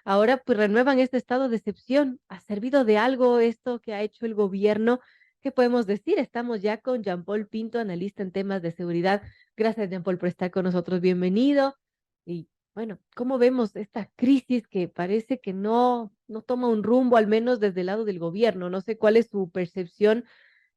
ahora pues renuevan este estado de excepción. ¿Ha servido de algo esto que ha hecho el gobierno? ¿Qué podemos decir? Estamos ya con Jean Paul Pinto, analista en temas de seguridad. Gracias, Jean Paul, por estar con nosotros. Bienvenido. Y bueno, ¿cómo vemos esta crisis que parece que no toma un rumbo, al menos desde el lado del gobierno? No sé cuál es su percepción,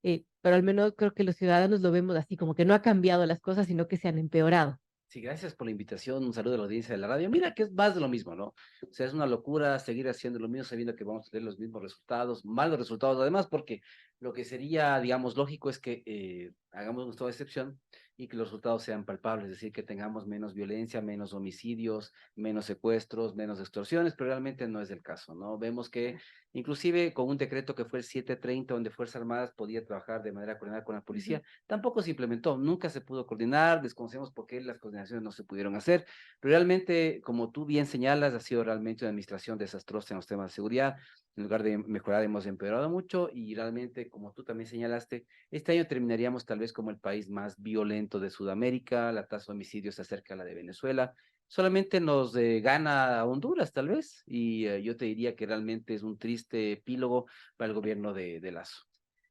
pero al menos creo que los ciudadanos lo vemos así, como que no ha cambiado las cosas, sino que se han empeorado. Sí, gracias por la invitación. Un saludo a la audiencia de la radio. Mira que es más de lo mismo, ¿no? O sea, es una locura seguir haciendo lo mismo sabiendo que vamos a tener los mismos resultados, malos resultados además, porque lo que sería, digamos, lógico es que hagamos un estado de excepción y que los resultados sean palpables, es decir, que tengamos menos violencia, menos homicidios, menos secuestros, menos extorsiones, pero realmente no es el caso, ¿no? Vemos que inclusive con un decreto que fue el 730, donde Fuerzas Armadas podía trabajar de manera coordinada con la policía, tampoco se implementó, nunca se pudo coordinar, desconocemos por qué las coordinaciones no se pudieron hacer, pero realmente, como tú bien señalas, ha sido realmente una administración desastrosa en los temas de seguridad. En lugar de mejorar, hemos empeorado mucho y realmente, como tú también señalaste, este año terminaríamos tal vez como el país más violento de Sudamérica, la tasa de homicidios se acerca a la de Venezuela, solamente nos gana Honduras tal vez, y yo te diría que realmente es un triste epílogo para el gobierno de Lazo.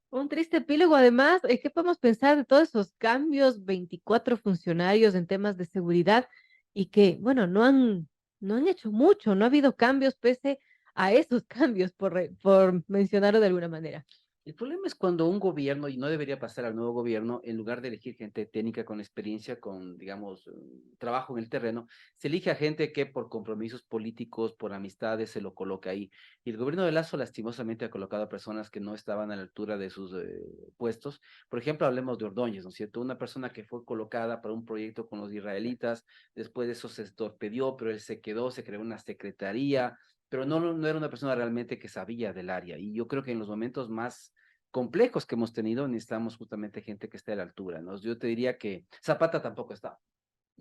Un triste epílogo, además, ¿qué podemos pensar de todos esos cambios? 24 funcionarios en temas de seguridad y que, bueno, no han hecho mucho, no ha habido cambios pese a esos cambios, por mencionarlo de alguna manera. El problema es cuando un gobierno, y no debería pasar al nuevo gobierno, en lugar de elegir gente técnica con experiencia, con, digamos, trabajo en el terreno, se elige a gente que por compromisos políticos, por amistades, se lo coloca ahí. Y el gobierno de Lazo lastimosamente ha colocado a personas que no estaban a la altura de sus puestos. Por ejemplo, hablemos de Ordóñez, ¿no es cierto? Una persona que fue colocada para un proyecto con los israelitas, después de eso se torpedió, pero él se quedó, se creó una secretaría, pero no era una persona realmente que sabía del área. Y yo creo que en los momentos más complejos que hemos tenido, necesitamos justamente gente que esté a la altura, ¿no? Yo te diría que Zapata tampoco está.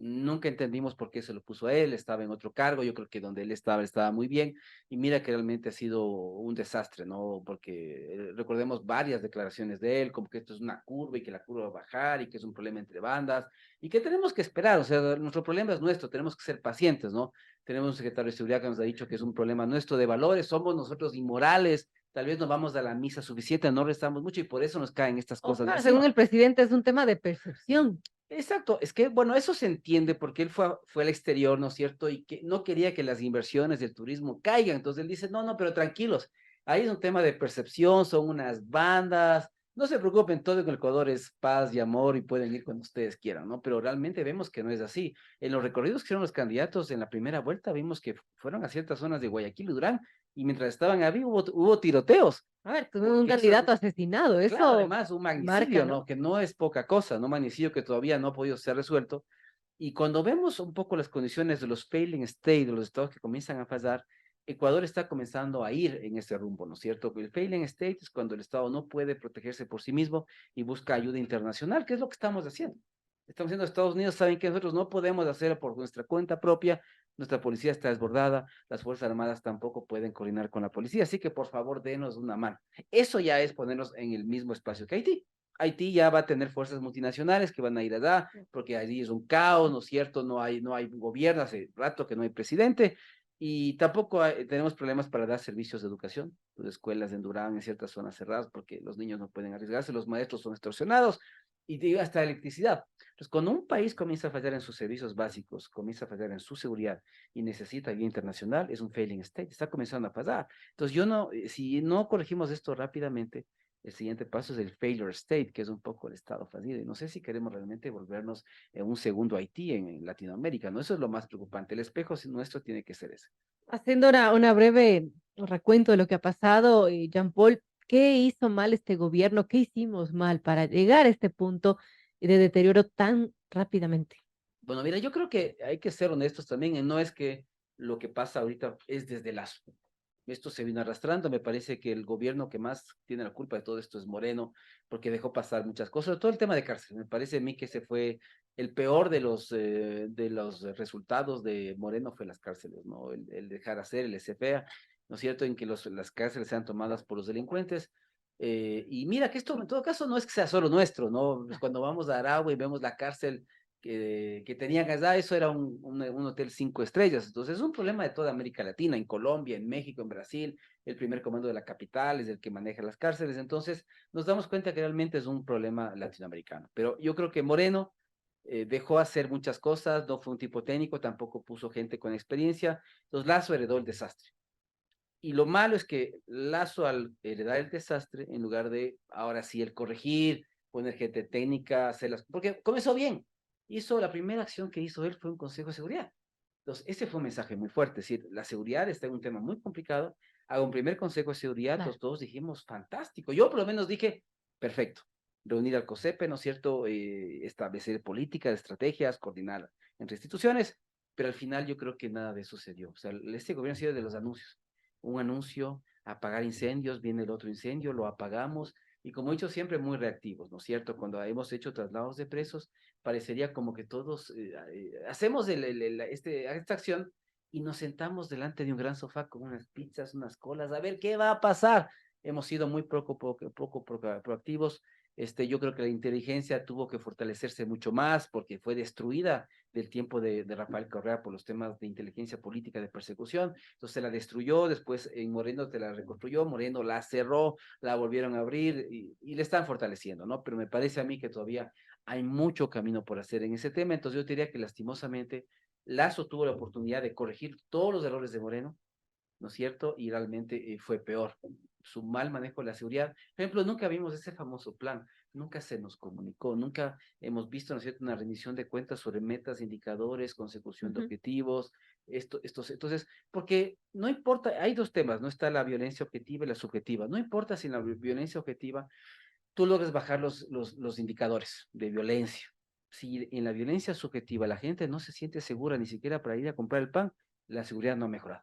Nunca entendimos por qué se lo puso a él, estaba en otro cargo, yo creo que donde él estaba muy bien, y mira que realmente ha sido un desastre, ¿no? Porque recordemos varias declaraciones de él, como que esto es una curva y que la curva va a bajar y que es un problema entre bandas, y que tenemos que esperar, o sea, nuestro problema es nuestro, tenemos que ser pacientes, ¿no? Tenemos un secretario de seguridad que nos ha dicho que es un problema nuestro de valores, somos nosotros inmorales, tal vez no vamos a la misa suficiente, no rezamos mucho y por eso nos caen estas O cosas claro, según encima. el presidente es un tema de percepción. Exacto, es que, bueno, eso se entiende porque él fue al exterior, ¿no es cierto? Y que no quería que las inversiones del turismo caigan. Entonces él dice, no, pero tranquilos, ahí es un tema de percepción, son unas bandas, no se preocupen, todo en Ecuador es paz y amor y pueden ir cuando ustedes quieran, ¿no? Pero realmente vemos que no es así. En los recorridos que hicieron los candidatos en la primera vuelta, vimos que fueron a ciertas zonas de Guayaquil y Durán, y mientras estaban ahí hubo tiroteos. A ver, tuvimos un Que eso, candidato asesinado, claro, eso además, un marca, magnicidio, ¿no? ¿no? Que no es poca cosa, ¿no? Un magnicidio que todavía no ha podido ser resuelto. Y cuando vemos un poco las condiciones de los failing state, de los estados que comienzan a fallar, Ecuador está comenzando a ir en ese rumbo, ¿no es cierto? El failing state es cuando el Estado no puede protegerse por sí mismo y busca ayuda internacional, que es lo que estamos haciendo. Estamos diciendo, Estados Unidos saben que nosotros no podemos hacerlo por nuestra cuenta propia, nuestra policía está desbordada, las Fuerzas Armadas tampoco pueden coordinar con la policía, así que por favor denos una mano. Eso ya es ponernos en el mismo espacio que Haití. Haití ya va a tener fuerzas multinacionales que van a ir allá, porque allí es un caos, ¿no es cierto? No hay gobierno, hace rato que no hay presidente, y tampoco tenemos problemas para dar servicios de educación, las escuelas en Durán, en ciertas zonas cerradas, porque los niños no pueden arriesgarse, los maestros son extorsionados, y digo, hasta electricidad. Entonces, cuando un país comienza a fallar en sus servicios básicos, comienza a fallar en su seguridad y necesita ayuda internacional, es un failing state, está comenzando a fallar. Entonces, si no corregimos esto rápidamente, el siguiente paso es el failure state, que es un poco el estado fallido. Y no sé si queremos realmente volvernos en un segundo Haití en Latinoamérica, ¿no? Eso es lo más preocupante. El espejo nuestro tiene que ser ese. Haciendo una breve recuento de lo que ha pasado, Jean Paul, ¿qué hizo mal este gobierno? ¿Qué hicimos mal para llegar a este punto de deterioro tan rápidamente? Bueno, mira, yo creo que hay que ser honestos también, y no es que lo que pasa ahorita es desde Lazo. Esto se vino arrastrando, me parece que el gobierno que más tiene la culpa de todo esto es Moreno, porque dejó pasar muchas cosas, sobre todo el tema de cárcel. Me parece a mí que ese fue el peor de los resultados de Moreno fue las cárceles, ¿no? El dejar hacer, el SPA, ¿no es cierto? En que las cárceles sean tomadas por los delincuentes. Y mira que esto en todo caso no es que sea solo nuestro, ¿no? Pues cuando vamos a Aragua y vemos la cárcel que tenían allá, eso era un hotel 5 estrellas. Entonces es un problema de toda América Latina, en Colombia, en México, en Brasil. El primer comando de la capital es el que maneja las cárceles. Entonces nos damos cuenta que realmente es un problema latinoamericano. Pero yo creo que Moreno dejó hacer muchas cosas, no fue un tipo técnico, tampoco puso gente con experiencia. Entonces Lazo heredó el desastre. Y lo malo es que Lazo, al heredar el desastre, en lugar de ahora sí el corregir, poner gente técnica, hacerlas, porque comenzó bien. Hizo la primera acción que hizo él fue un Consejo de Seguridad. Entonces, ese fue un mensaje muy fuerte, es decir, la seguridad está en un tema muy complicado. Hago un primer Consejo de Seguridad, Claro. todos dijimos, fantástico. Yo por lo menos dije, perfecto. Reunir al COSEPE, ¿no es cierto? Establecer políticas, estrategias, coordinar entre instituciones, pero al final yo creo que nada de eso sucedió. O sea, este gobierno ha sido de los anuncios, un anuncio, apagar incendios, viene el otro incendio, lo apagamos, y como he dicho siempre, muy reactivos, ¿no es cierto? Cuando hemos hecho traslados de presos, parecería como que todos hacemos esta acción y nos sentamos delante de un gran sofá con unas pizzas, unas colas, a ver qué va a pasar. Hemos sido muy poco proactivos. Yo creo que la inteligencia tuvo que fortalecerse mucho más porque fue destruida del tiempo de Rafael Correa por los temas de inteligencia política de persecución. Entonces se la destruyó, después en Moreno te la reconstruyó, Moreno la cerró, la volvieron a abrir y le están fortaleciendo, ¿no? Pero me parece a mí que todavía hay mucho camino por hacer en ese tema. Entonces yo diría que lastimosamente Lazo tuvo la oportunidad de corregir todos los errores de Moreno, ¿no es cierto? Y realmente fue peor. Su mal manejo de la seguridad. Por ejemplo, nunca vimos ese famoso plan, nunca se nos comunicó, nunca hemos visto, ¿no es cierto?, una rendición de cuentas sobre metas, indicadores, consecución de Ujú. objetivos, entonces, porque no importa, hay dos temas, no está la violencia objetiva y la subjetiva, no importa si en la violencia objetiva tú logras bajar los indicadores de violencia. Si en la violencia subjetiva la gente no se siente segura ni siquiera para ir a comprar el pan, la seguridad no ha mejorado.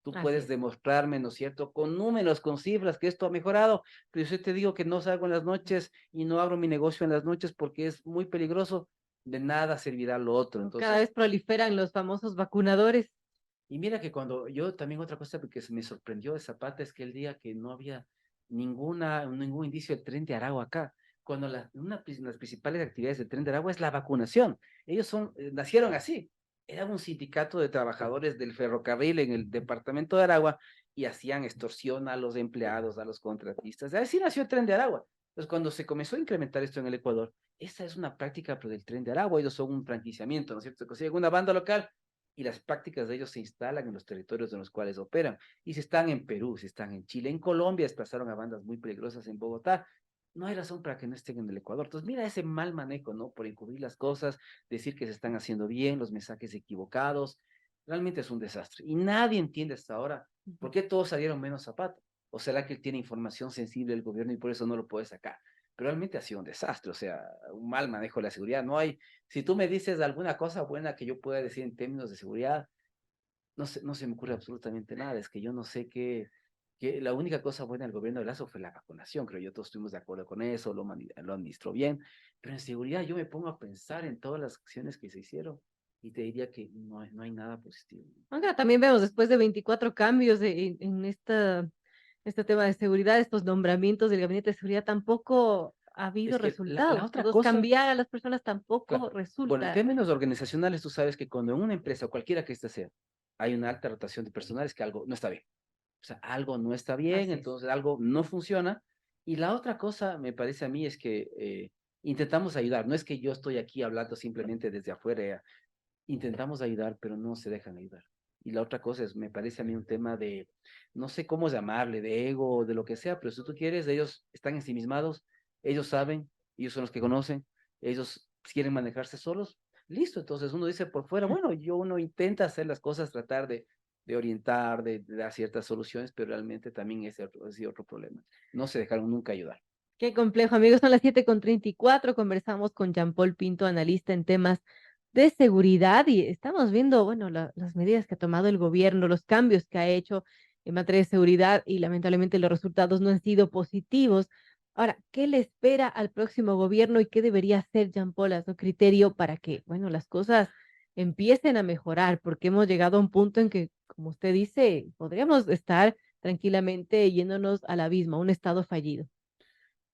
Tú Así puedes es. demostrarme, ¿no es cierto?, con números, con cifras, que esto ha mejorado, pero si yo te digo que no salgo en las noches y no abro mi negocio en las noches porque es muy peligroso, de nada servirá lo otro. Cada Entonces, vez proliferan los famosos vacunadores. y mira que cuando yo también otra cosa que me sorprendió de Zapata es que el día que no había ningún indicio del Tren de Aragua acá, cuando una de las principales actividades del Tren de Aragua es la vacunación. Ellos nacieron así. Era un sindicato de trabajadores del ferrocarril en el departamento de Aragua y hacían extorsión a los empleados, a los contratistas. Así nació el Tren de Aragua. Entonces, cuando se comenzó a incrementar esto en el Ecuador, esa es una práctica pero del Tren de Aragua. Ellos son un franquiciamiento, ¿no es cierto? Se consigue una banda local y las prácticas de ellos se instalan en los territorios en los cuales operan. Y si están en Perú, si están en Chile, en Colombia, desplazaron a bandas muy peligrosas en Bogotá. No hay razón para que no estén en el Ecuador. Entonces, mira ese mal manejo, ¿no? Por encubrir las cosas, decir que se están haciendo bien, los mensajes equivocados. Realmente es un desastre. Y nadie entiende hasta ahora por qué todos salieron menos Zapata. ¿O será que él tiene información sensible del gobierno y por eso no lo puede sacar? Pero realmente ha sido un desastre, o sea, un mal manejo de la seguridad. No hay, si tú me dices alguna cosa buena que yo pueda decir en términos de seguridad, no se me ocurre absolutamente nada. Es que yo no sé que la única cosa buena del gobierno de Lazo fue la vacunación, creo yo, todos estuvimos de acuerdo con eso, lo administró bien, pero en seguridad yo me pongo a pensar en todas las acciones que se hicieron y te diría que no hay nada positivo. Aunque también vemos después de 24 cambios en este tema de seguridad, estos nombramientos del gabinete de seguridad, tampoco ha habido Es que la resultados. otra Todos cosa, cambiar a las personas claro, tampoco bueno, en resulta. términos organizacionales, tú sabes que cuando en una empresa, cualquiera que ésta sea, hay una alta rotación de personal, es que algo no está bien. O sea, algo no está bien, Así es. entonces algo no funciona. Y la otra cosa, me parece a mí, es que intentamos ayudar. No es que yo estoy aquí hablando simplemente desde afuera, intentamos ayudar, pero no se dejan ayudar. Y la otra cosa es, me parece a mí un tema de, no sé cómo llamarle, de ego, de lo que sea, pero si tú quieres, ellos están ensimismados, ellos saben, ellos son los que conocen, ellos quieren manejarse solos, listo, entonces uno dice por fuera, bueno, uno intenta hacer las cosas, tratar de orientar, de dar ciertas soluciones, pero realmente también es otro problema. No se dejaron nunca ayudar. Qué complejo, amigos. Son las 7:34. Conversamos con Jean-Paul Pinto, analista en temas de seguridad, y estamos viendo, bueno, las medidas que ha tomado el gobierno, los cambios que ha hecho en materia de seguridad, y lamentablemente los resultados no han sido positivos. Ahora, ¿qué le espera al próximo gobierno y qué debería hacer Jean-Paul a su criterio para que, bueno, las cosas empiecen a mejorar? Porque hemos llegado a un punto en que, como usted dice, podríamos estar tranquilamente yéndonos al abismo, a un estado fallido.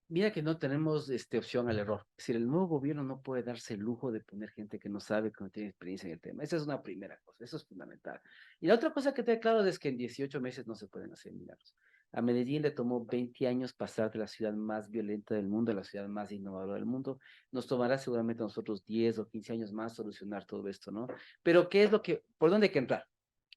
Mira que no tenemos opción al error. Es decir, el nuevo gobierno no puede darse el lujo de poner gente que no sabe, que no tiene experiencia en el tema. Esa es una primera cosa, eso es fundamental. Y la otra cosa que te aclaro es que en 18 meses no se pueden hacer milagros. A Medellín le tomó 20 años pasar de la ciudad más violenta del mundo a la ciudad más innovadora del mundo. Nos tomará seguramente a nosotros 10 o 15 años más solucionar todo esto, ¿no? Pero ¿qué es lo que, por dónde hay que entrar?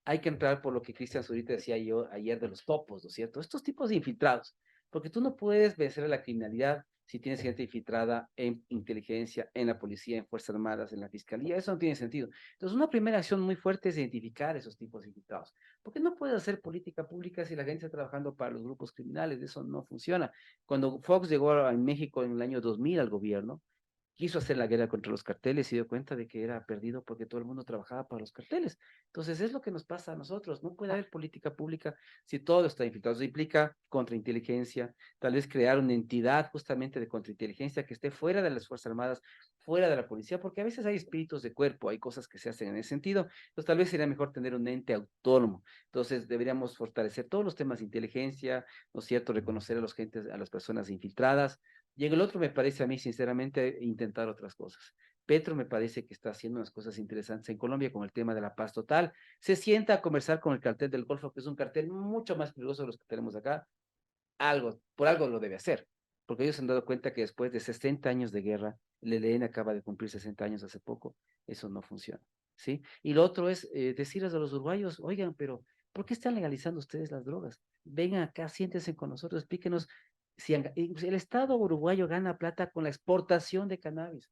Hay que entrar por lo que Cristian Zurita decía yo ayer de los topos, ¿no es cierto? Estos tipos de infiltrados, porque tú no puedes vencer a la criminalidad si tienes gente infiltrada en inteligencia, en la policía, en Fuerzas Armadas, en la Fiscalía, eso no tiene sentido. Entonces, una primera acción muy fuerte es identificar esos tipos de infiltrados, porque no puedes hacer política pública si la gente está trabajando para los grupos criminales, eso no funciona. Cuando Fox llegó a México en el año 2000 al gobierno, quiso hacer la guerra contra los carteles y dio cuenta de que era perdido porque todo el mundo trabajaba para los carteles. Entonces es lo que nos pasa a nosotros. No puede haber política pública si todo está infiltrado. Eso implica contrainteligencia, tal vez crear una entidad justamente de contrainteligencia que esté fuera de las Fuerzas Armadas, fuera de la policía, porque a veces hay espíritus de cuerpo, hay cosas que se hacen en ese sentido. Entonces tal vez sería mejor tener un ente autónomo. Entonces deberíamos fortalecer todos los temas de inteligencia, ¿no es cierto? Reconocer a los gentes, a las personas infiltradas, y en el otro me parece a mí, sinceramente, intentar otras cosas. Petro me parece que está haciendo unas cosas interesantes en Colombia con el tema de la paz total. Se sienta a conversar con el cartel del Golfo, que es un cartel mucho más peligroso de los que tenemos acá. Algo, por algo lo debe hacer, porque ellos se han dado cuenta que después de 60 años de guerra, el ELN acaba de cumplir 60 años hace poco, eso no funciona, ¿sí? Y lo otro es decirles a los uruguayos, oigan, pero ¿por qué están legalizando ustedes las drogas? Vengan acá, siéntense con nosotros, explíquenos si el Estado uruguayo gana plata con la exportación de cannabis.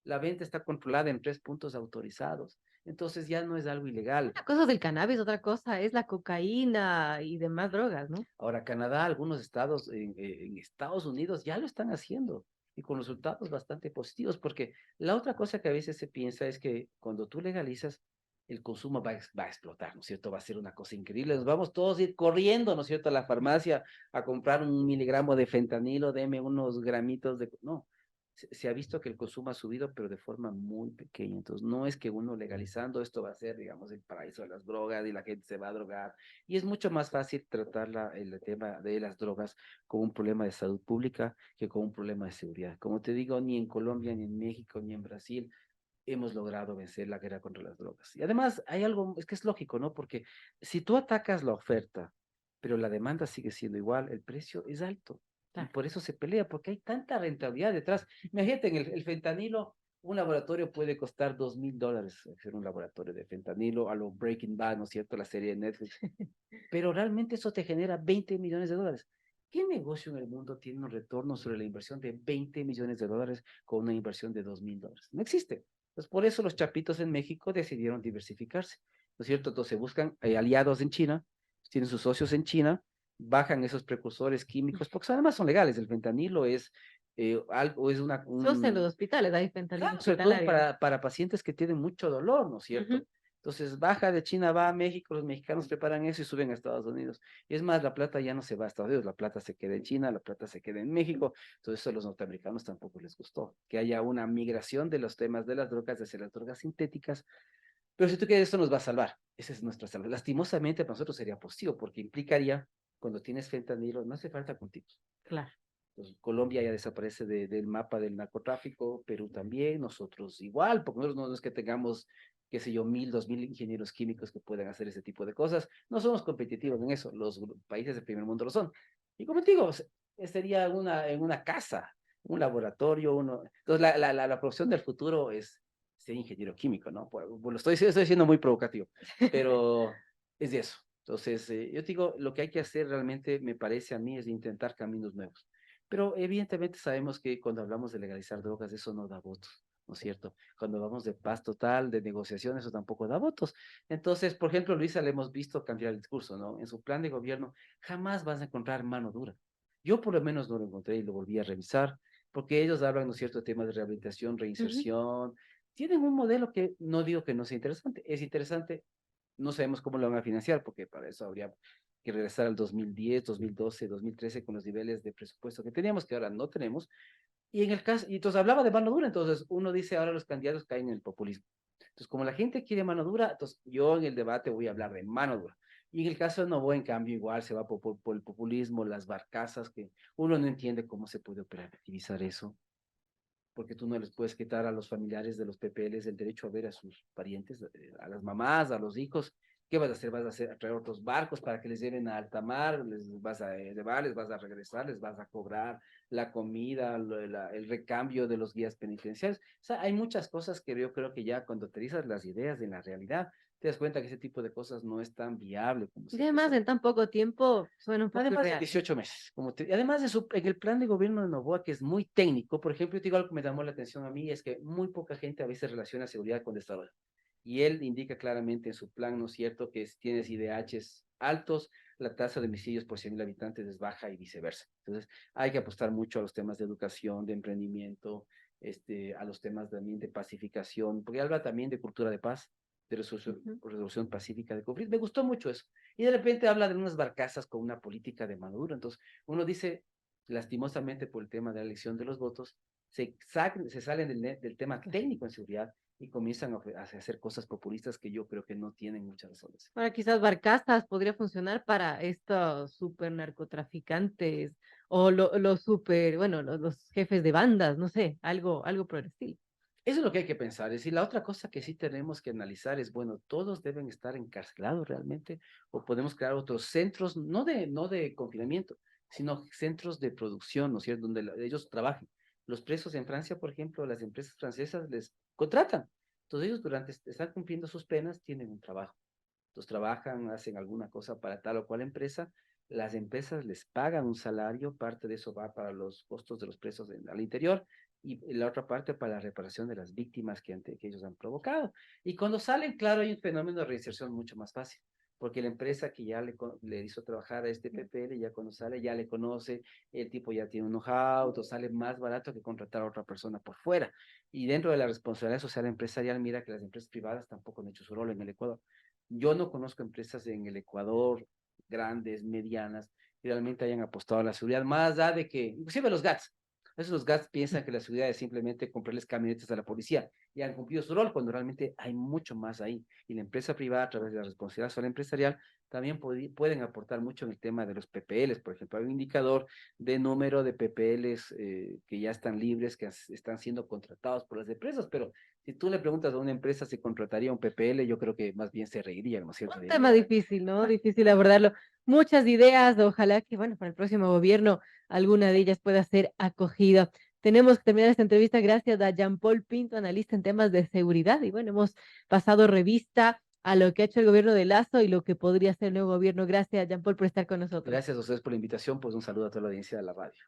La venta está controlada en 3 puntos autorizados, entonces ya no es algo ilegal. Una cosa es el cannabis, otra cosa es la cocaína y demás drogas, ¿no? Ahora, Canadá, algunos estados en Estados Unidos ya lo están haciendo y con resultados bastante positivos, porque la otra cosa que a veces se piensa es que cuando tú legalizas, el consumo va a explotar, ¿no es cierto? Va a ser una cosa increíble. Nos vamos todos a ir corriendo, ¿no es cierto?, a la farmacia a comprar 1 miligramo de fentanilo, deme unos gramitos de... No, se ha visto que el consumo ha subido, pero de forma muy pequeña. Entonces, no es que uno legalizando esto va a ser, digamos, el paraíso de las drogas y la gente se va a drogar. Y es mucho más fácil tratar el tema de las drogas como un problema de salud pública que como un problema de seguridad. Como te digo, ni en Colombia, ni en México, ni en Brasil hemos logrado vencer la guerra contra las drogas. Y además hay algo, es que es lógico, ¿no? Porque si tú atacas la oferta, pero la demanda sigue siendo igual, el precio es alto. Y Claro. por eso se pelea, porque hay tanta rentabilidad detrás. Imagínate, en el fentanilo, un laboratorio puede costar $2.000 hacer un laboratorio de fentanilo a lo Breaking Bad, ¿no es cierto? La serie de Netflix. Pero realmente eso te genera $20 millones. ¿Qué negocio en el mundo tiene un retorno sobre la inversión de $20 millones con una inversión de $2.000? No existe. Entonces, por eso los chapitos en México decidieron diversificarse, ¿no es cierto? Entonces buscan aliados en China, tienen sus socios en China, bajan esos precursores químicos, porque además son legales. El fentanilo es algo, es Se usa en los hospitales, hay fentanilo claro, sobre todo hospitalario. para pacientes que tienen mucho dolor, ¿no es Ujú. cierto? Entonces baja de China, va a México, los mexicanos preparan eso y suben a Estados Unidos. Y es más, la plata ya no se va a Estados Unidos, la plata se queda en China, la plata se queda en México. Entonces eso a los norteamericanos tampoco les gustó, que haya una migración de los temas de las drogas hacia las drogas sintéticas. Pero si tú quieres, esto nos va a salvar. Esa es nuestra salvación. Lastimosamente para nosotros sería positivo, porque implicaría, cuando tienes fentanilo, no hace falta cultivos. Claro. Pues, Colombia ya desaparece del mapa del narcotráfico, Perú también, nosotros igual, porque nosotros no es que tengamos, qué sé yo, 1.000, 2.000 ingenieros químicos que puedan hacer ese tipo de cosas. No somos competitivos en eso, los países del primer mundo lo son. Y como te digo, sería en una casa, un laboratorio, uno. Entonces, la producción del futuro es ser ingeniero químico, ¿no? Lo estoy siendo muy provocativo, pero es de eso. Entonces, yo te digo, lo que hay que hacer realmente, me parece a mí, es intentar caminos nuevos. Pero evidentemente sabemos que cuando hablamos de legalizar drogas, eso no da votos, ¿no es cierto? Cuando hablamos de paz total, de negociación, eso tampoco da votos. Entonces, por ejemplo, Luisa le hemos visto cambiar el discurso, ¿no? En su plan de gobierno jamás vas a encontrar mano dura. Yo por lo menos no lo encontré y lo volví a revisar, porque ellos hablan, ¿no es cierto?, de temas de rehabilitación, Ujú. reinserción. Tienen un modelo que no digo que no sea interesante, es interesante, no sabemos cómo lo van a financiar, porque para eso habría que regresar al 2010, 2012, 2013 con los niveles de presupuesto que teníamos, que ahora no tenemos. Y en el caso, y entonces hablaba de mano dura, entonces uno dice ahora los candidatos caen en el populismo. Entonces, como la gente quiere mano dura, entonces yo en el debate voy a hablar de mano dura. Y en el caso de Novoa, en cambio, igual se va por el populismo, las barcazas, que uno no entiende cómo se puede operativizar eso, porque tú no les puedes quitar a los familiares de los PPLs el derecho a ver a sus parientes, a las mamás, a los hijos. ¿Qué vas a hacer? ¿Vas a hacer, a traer otros barcos para que les lleven a alta mar? ¿Les vas a llevar, les vas a regresar, les vas a cobrar la comida, el recambio de los guías penitenciarios? O sea, hay muchas cosas que yo creo que ya cuando aterrizas las ideas en la realidad, te das cuenta que ese tipo de cosas no es tan viable como Y se además, presenta. en tan poco tiempo suena un poco Además de irreal, ¿no? 18 meses, además de en el plan de gobierno de Novoa, que es muy técnico, por ejemplo, yo te digo algo que me llamó la atención a mí, es que muy poca gente a veces relaciona seguridad con desarrollo. Y él indica claramente en su plan, ¿no es cierto?, que si tienes IDHs altos, la tasa de homicidios por 100.000 habitantes es baja y viceversa. Entonces, hay que apostar mucho a los temas de educación, de emprendimiento, a los temas también de pacificación, porque habla también de cultura de paz, de Ujú. resolución pacífica de conflictos. Me gustó mucho eso. Y de repente habla de unas barcazas con una política de Maduro. Entonces, uno dice, lastimosamente por el tema de la elección de los votos, se salen del tema técnico en seguridad y comienzan a hacer cosas populistas que yo creo que no tienen mucha razón de ser. Ahora quizás barcazas podría funcionar para estos super narcotraficantes o los super, bueno, los jefes de bandas, no sé, algo por el estilo. Eso es lo que hay que pensar. Es decir, la otra cosa que sí tenemos que analizar es, bueno, ¿todos deben estar encarcelados realmente? ¿O podemos crear otros centros, no de confinamiento, sino centros de producción, ¿no es cierto?, donde ellos trabajen. Los presos en Francia, por ejemplo, las empresas francesas les contratan. Entonces ellos están cumpliendo sus penas, tienen un trabajo. Entonces trabajan, hacen alguna cosa para tal o cual empresa, las empresas les pagan un salario, parte de eso va para los costos de los presos al interior y la otra parte para la reparación de las víctimas que ellos han provocado. Y cuando salen, claro, hay un fenómeno de reinserción mucho más fácil, porque la empresa que ya le hizo trabajar a este PPL, ya cuando sale, ya le conoce, el tipo ya tiene un know-how, entonces sale más barato que contratar a otra persona por fuera. Y dentro de la responsabilidad social empresarial, mira que las empresas privadas tampoco han hecho su rol en el Ecuador. Yo no conozco empresas en el Ecuador, grandes, medianas, que realmente hayan apostado a la seguridad, más allá de que, inclusive los GATS, a veces los GATS piensan que la seguridad es simplemente comprarles camionetas a la policía y han cumplido su rol cuando realmente hay mucho más ahí. Y la empresa privada, a través de la responsabilidad social empresarial, también pueden aportar mucho en el tema de los PPLs. Por ejemplo, hay un indicador de número de PPLs que ya están libres, que están siendo contratados por las empresas, pero si tú le preguntas a una empresa si contrataría un PPL, yo creo que más bien se reirían, ¿no es cierto? Un tema difícil, ¿no? Ah, Difícil abordarlo. Muchas ideas, ojalá que, bueno, para el próximo gobierno alguna de ellas pueda ser acogida. Tenemos que terminar esta entrevista gracias a Jean-Paul Pinto, analista en temas de seguridad. Y bueno, hemos pasado revista a lo que ha hecho el gobierno de Lazo y lo que podría ser el nuevo gobierno. Gracias, Jean-Paul, por estar con nosotros. gracias a ustedes por la invitación, pues un saludo a toda la audiencia de la radio.